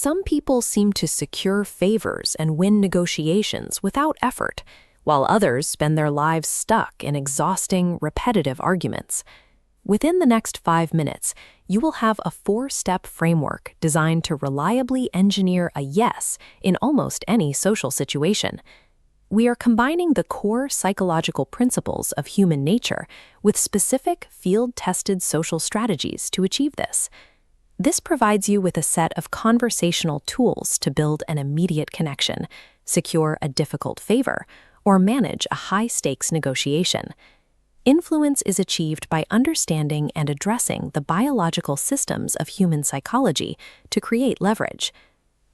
Some people seem to secure favors and win negotiations without effort, while others spend their lives stuck in exhausting, repetitive arguments. Within the next 5 minutes, you will have a 4-step framework designed to reliably engineer a yes in almost any social situation. We are combining the core psychological principles of human nature with specific field-tested social strategies to achieve this. This provides you with a set of conversational tools to build an immediate connection, secure a difficult favor, or manage a high-stakes negotiation. Influence is achieved by understanding and addressing the biological systems of human psychology to create leverage.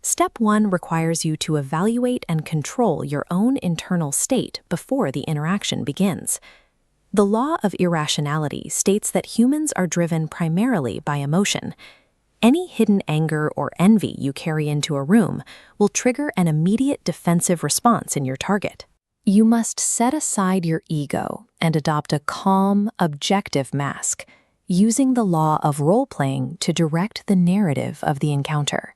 Step 1 requires you to evaluate and control your own internal state before the interaction begins. The law of irrationality states that humans are driven primarily by emotion. Any hidden anger or envy you carry into a room will trigger an immediate defensive response in your target. You must set aside your ego and adopt a calm, objective mask, using the law of role-playing to direct the narrative of the encounter.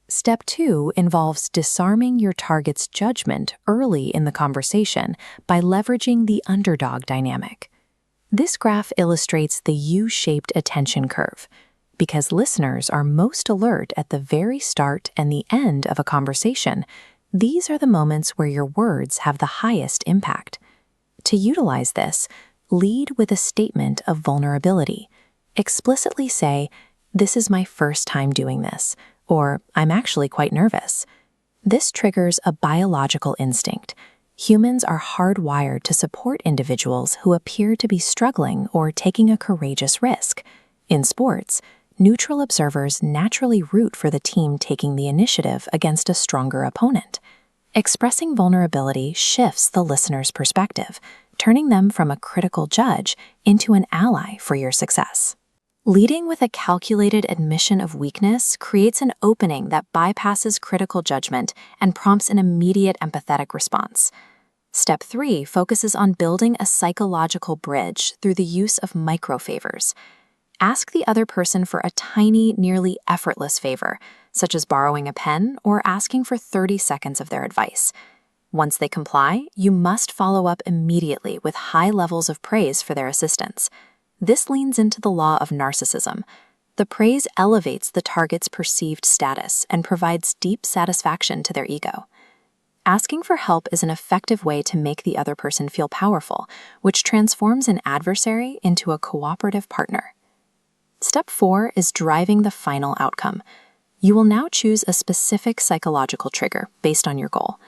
Step 2 involves disarming your target's judgment early in the conversation by leveraging the underdog dynamic. This graph illustrates the U-shaped attention curve, because listeners are most alert at the very start and the end of a conversation. These are the moments where your words have the highest impact. To utilize this, lead with a statement of vulnerability. Explicitly say, "This is my first time doing this," or "I'm actually quite nervous." This triggers a biological instinct. Humans are hardwired to support individuals who appear to be struggling or taking a courageous risk. In sports, neutral observers naturally root for the team taking the initiative against a stronger opponent. Expressing vulnerability shifts the listener's perspective, turning them from a critical judge into an ally for your success. Leading with a calculated admission of weakness creates an opening that bypasses critical judgment and prompts an immediate empathetic response. Step 3 focuses on building a psychological bridge through the use of micro-favors. Ask the other person for a tiny, nearly effortless favor, such as borrowing a pen or asking for 30 seconds of their advice. Once they comply, you must follow up immediately with high levels of praise for their assistance. This leans into the law of narcissism. The praise elevates the target's perceived status and provides deep satisfaction to their ego. Asking for help is an effective way to make the other person feel powerful, which transforms an adversary into a cooperative partner. Step 4 is driving the final outcome. You will now choose a specific psychological trigger based on your goal.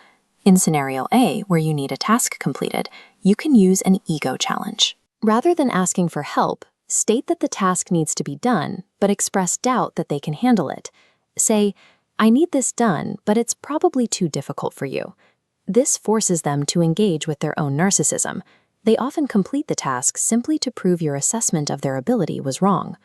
In scenario A, where you need a task completed, you can use an ego challenge. Rather than asking for help, state that the task needs to be done, but express doubt that they can handle it. Say, "I need this done, but it's probably too difficult for you." This forces them to engage with their own narcissism. They often complete the task simply to prove your assessment of their ability was wrong.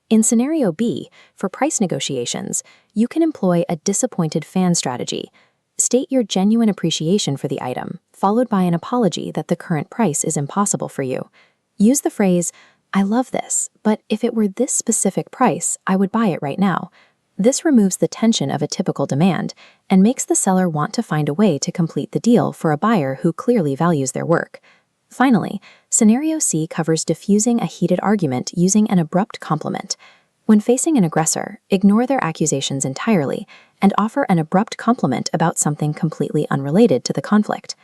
In scenario B, for price negotiations, you can employ a disappointed fan strategy. State your genuine appreciation for the item, followed by an apology that the current price is impossible for you. Use the phrase, "I love this, but if it were this specific price, I would buy it right now." This removes the tension of a typical demand and makes the seller want to find a way to complete the deal for a buyer who clearly values their work. Finally, scenario C covers diffusing a heated argument using an abrupt compliment. When facing an aggressor, ignore their accusations entirely and offer an abrupt compliment about something completely unrelated to the conflict.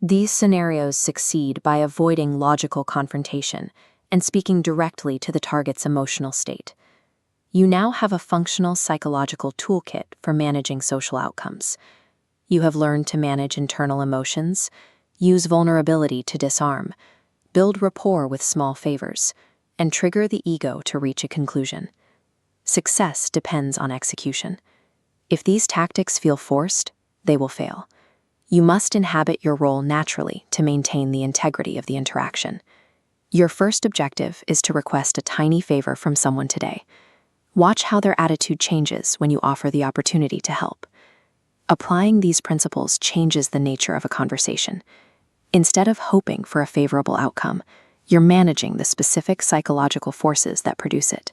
These scenarios succeed by avoiding logical confrontation and speaking directly to the target's emotional state. You now have a functional psychological toolkit for managing social outcomes. You have learned to manage internal emotions, use vulnerability to disarm, build rapport with small favors, and trigger the ego to reach a conclusion. Success depends on execution. If these tactics feel forced, they will fail. You must inhabit your role naturally to maintain the integrity of the interaction. Your first objective is to request a tiny favor from someone today. Watch how their attitude changes when you offer the opportunity to help. Applying these principles changes the nature of a conversation. Instead of hoping for a favorable outcome, you're managing the specific psychological forces that produce it.